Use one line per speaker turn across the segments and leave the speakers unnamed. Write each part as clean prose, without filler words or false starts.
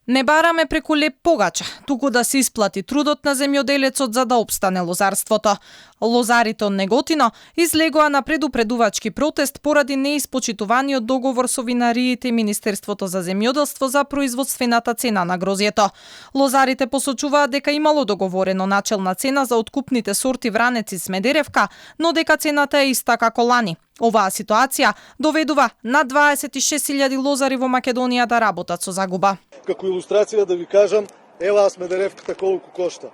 Не бараме преку леп погача, туку да се исплати трудот на земјоделецот за да опстане лозарството. Лозарите од Неготино излегоа на предупредувачки протест поради неиспочитуваниот договор со винариите и Министерството за земјоделство за производствената цена на грозјето. Лозарите посочуваат дека имало договорено начелна цена за откупните сорти вранец и смедеревка, но дека цената е иста како лани. Оваа ситуација доведува над 26.000 лозари во Македонија да работат со загуба.
Како илустрација да ви кажам, ева смедеревката колку кошта.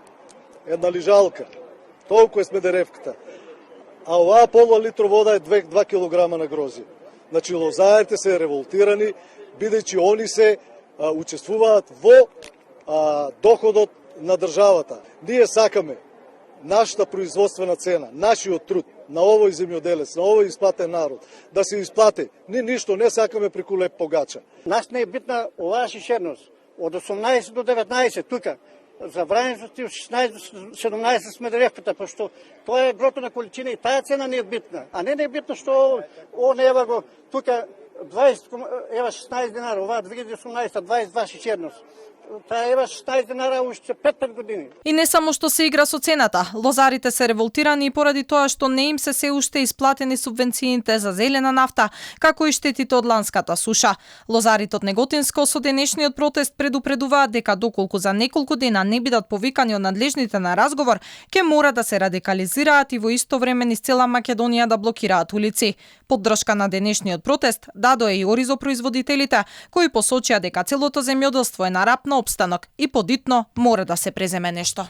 Една лижалка. Толку е смедеревката. А оваа полу литро вода е 2 килограма на грозје. Значи лозарите се револтирани, бидејќи они се учествуваат во доходот на државата. Ние сакаме нашата производствена цена, нашиот труд на овој земјоделец, на овој исплатен народ, да се исплати. Ни ништо не сакаме преку леп погача.
Нас не е битна оваа шишерност. Од 18 до 19 тука. За вранецот и 16 до 17 смедеревката, пошто тоа е грото на количина и таа цена не е битна. А не е битно што ева го тука 16 динара, оваа 2018 22 шишерност. Таа ева 16 динара уште 5 години.
И не само што се игра со цената, лозарите се револтирани и поради тоа што не им се уште исплатени субвенциите за зелена нафта, како и штетите од ланската суша. Лозарите од Неготинско со денешниот протест предупредуваат дека доколку за неколку дена не бидат повикани од надлежните на разговор, ќе мора да се радикализираат и во исто време низ цела Македонија да блокираат улици. Поддршка на денешниот протест дадоа и оризопроизводителите, кои посочија дека целото земјоделство е на рап на опстанок и подитно мора да се преземе нешто.